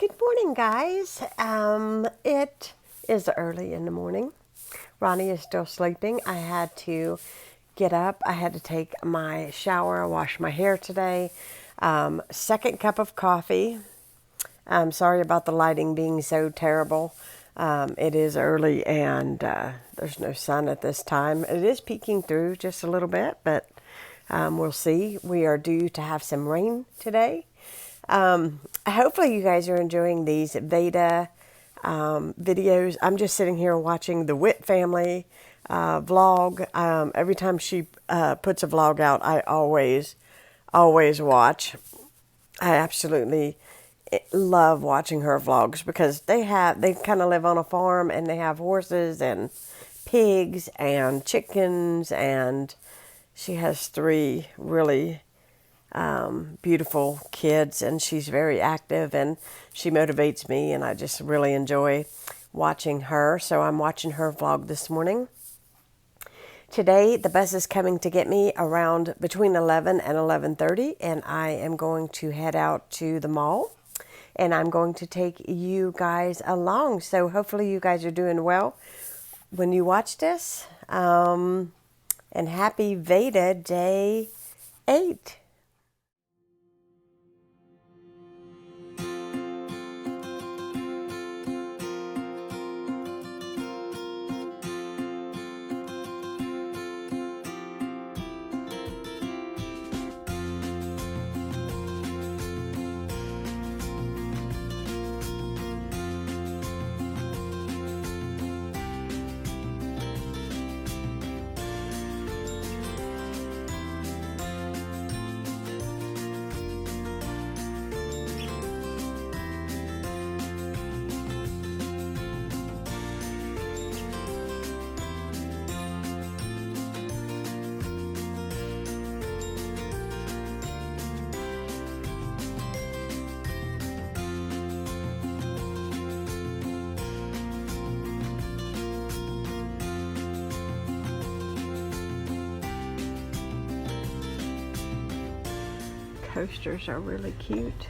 Good morning, guys. It is early in the morning. Ronnie is still sleeping. I had to get up. I had to take my shower, wash my hair today. Second cup of coffee. I'm sorry about the lighting being so terrible. It is early and there's no sun at this time. It is peeking through just a little bit, but we'll see. We are due to have some rain today. Hopefully you guys are enjoying these VEDA videos. I'm just sitting here watching the Witt family vlog. Every time she puts a vlog out, I always watch. I absolutely love watching her vlogs because they kind of live on a farm and they have horses and pigs and chickens, and she has three really beautiful kids, and she's very active and she motivates me, and I just really enjoy watching her. So I'm watching her vlog this morning. Today the bus is coming to get me around between 11 and 11:30, and I am going to head out to the mall, and I'm going to take you guys along. So hopefully you guys are doing well when you watch this, and happy VEDA Day 8. Coasters are really cute.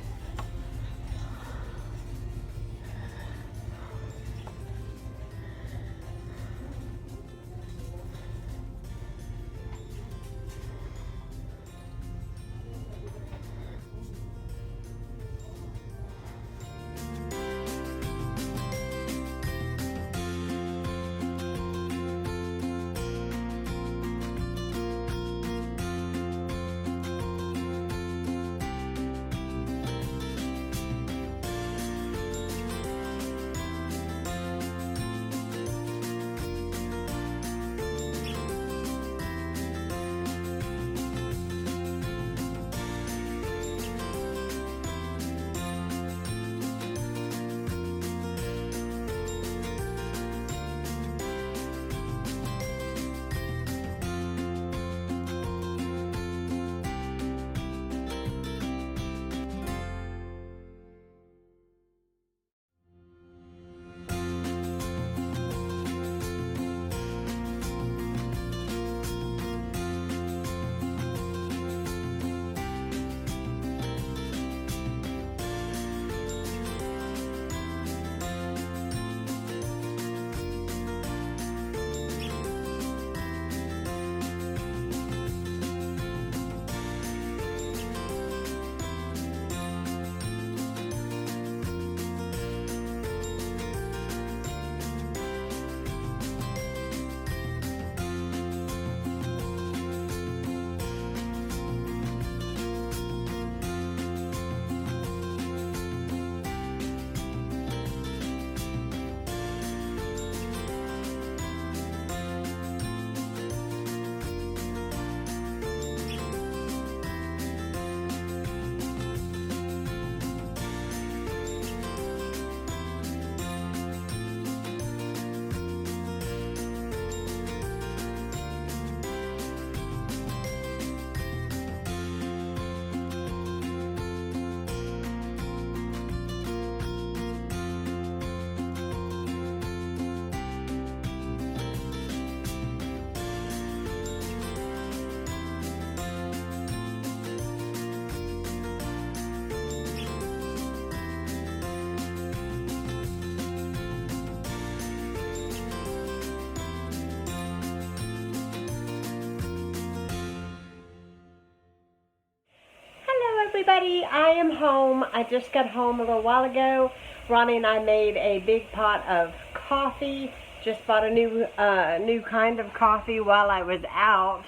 everybody, I am home. I just got home a little while ago. Ronnie and I made a big pot of coffee. Just bought a new kind of coffee while I was out.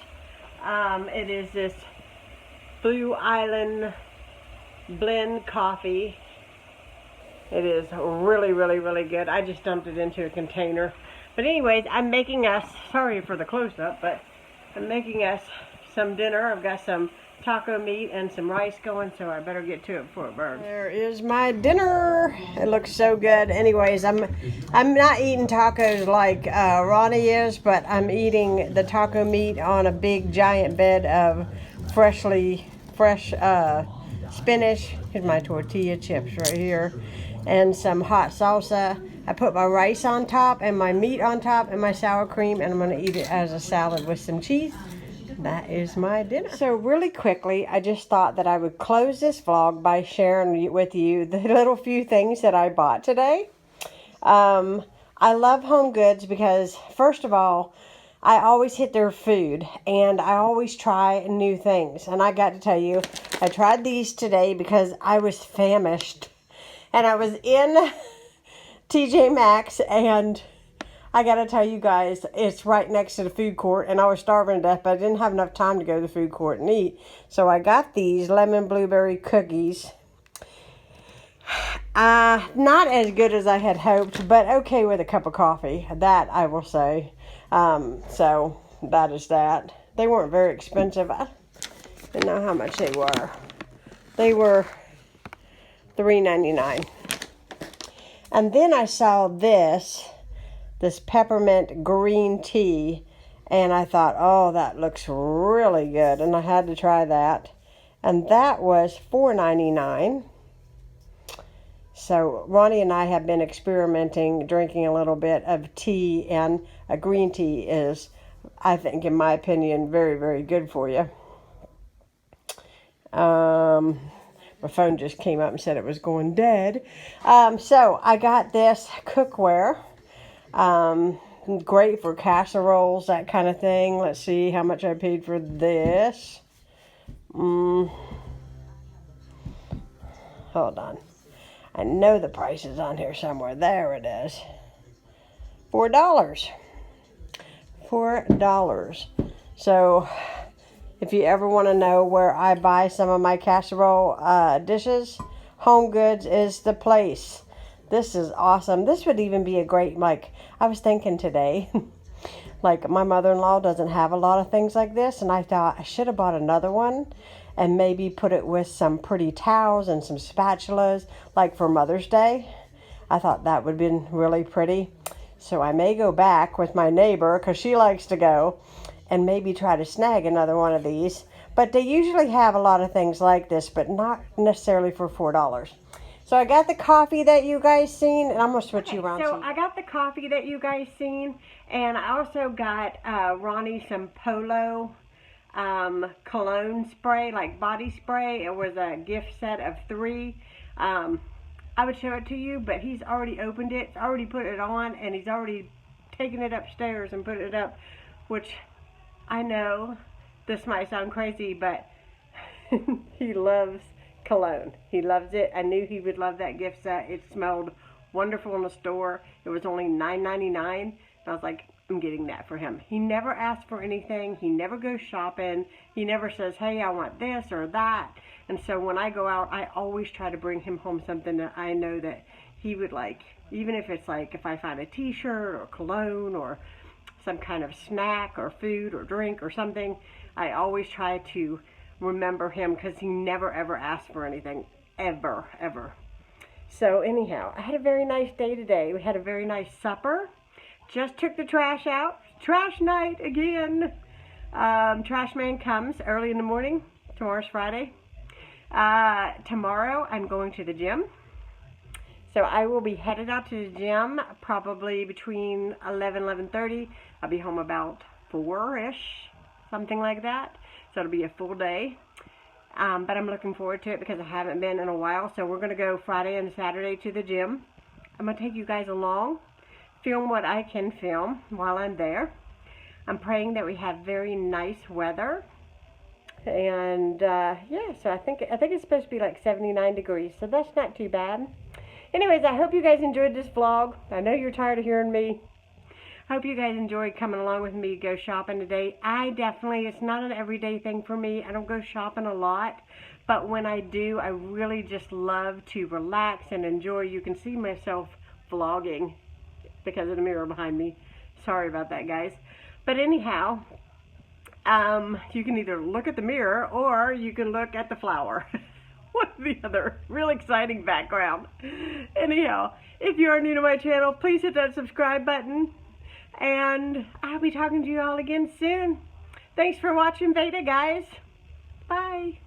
It is this Blue Island blend coffee. It is really, really, really good. I just dumped it into a container. But anyways, I'm making us, sorry for the close-up, but I'm making us some dinner. I've got some taco meat and some rice going, so I better get to it before it burns. There is my dinner. It looks so good. Anyways, I'm not eating tacos like Ronnie is, but I'm eating the taco meat on a big giant bed of fresh spinach. Here's my tortilla chips right here, and some hot salsa. I put my rice on top and my meat on top and my sour cream, and I'm going to eat it as a salad with some cheese. That is my dinner. So really quickly, I just thought that I would close this vlog by sharing with you the little few things that I bought today. I love Home Goods because, first of all, I always hit their food and I always try new things. And I got to tell you, I tried these today because I was famished. And I was in TJ Maxx, and I gotta tell you guys, it's right next to the food court, and I was starving to death, but I didn't have enough time to go to the food court and eat. So I got these lemon blueberry cookies. Not as good as I had hoped, but okay with a cup of coffee. That I will say. So that is that. They weren't very expensive. I didn't know how much they were. They were $3.99. And then I saw this peppermint green tea, and I thought, oh, that looks really good, and I had to try that, and that was $4.99. So Ronnie and I have been experimenting, drinking a little bit of tea, and a green tea is, I think, in my opinion, very, very good for you. My phone just came up and said it was going dead. So I got this cookware. Great for casseroles, that kind of thing. Let's see how much I paid for this. Hold on. I know the price is on here somewhere. There it is. $4. $4. So if you ever want to know where I buy some of my casserole dishes, Home Goods is the place. This is awesome. This would even be a great, like, I was thinking today, like, my mother-in-law doesn't have a lot of things like this, and I thought I should have bought another one and maybe put it with some pretty towels and some spatulas, like for Mother's Day. I thought that would have been really pretty. So I may go back with my neighbor, because she likes to go, and maybe try to snag another one of these. But they usually have a lot of things like this, but not necessarily for $4. So I got the coffee that you guys seen, and I'm going to switch you around. So I got the coffee that you guys seen, and I also got Ronnie some Polo cologne spray, like body spray. It was a gift set of 3. I would show it to you, but he's already opened it, already put it on, and he's already taken it upstairs and put it up, which I know this might sound crazy, but he loves cologne. He loves it. I knew he would love that gift set. It smelled wonderful in the store. It was only $9.99, and I was like, I'm getting that for him. He never asks for anything. He never goes shopping. He never says, hey, I want this or that. And so when I go out, I always try to bring him home something that I know that he would like. Even if it's like, if I find a t-shirt or cologne or some kind of snack or food or drink or something, I always try to remember him, because he never ever asks for anything, ever. So anyhow, I had a very nice day today. We had a very nice supper. Just took the trash out. Trash night again. Trash man comes early in the morning. Tomorrow's Friday. Tomorrow I'm going to the gym. So I will be headed out to the gym probably between 11:30. I'll be home about 4-ish, something like that. So it'll be a full day. But I'm looking forward to it because I haven't been in a while. So we're going to go Friday and Saturday to the gym. I'm going to take you guys along, film what I can film while I'm there. I'm praying that we have very nice weather. And yeah, so I think it's supposed to be like 79 degrees, so that's not too bad. Anyways, I hope you guys enjoyed this vlog. I know you're tired of hearing me. I hope you guys enjoyed coming along with me to go shopping today. It's not an everyday thing for me. I don't go shopping a lot, but when I do, I really just love to relax and enjoy. You can see myself vlogging because of the mirror behind me. Sorry about that, guys. But anyhow, you can either look at the mirror or you can look at the flower. One or the other. Real exciting background. Anyhow, if you are new to my channel, please hit that subscribe button. And I'll be talking to you all again soon. Thanks for watching VEDA, guys. Bye.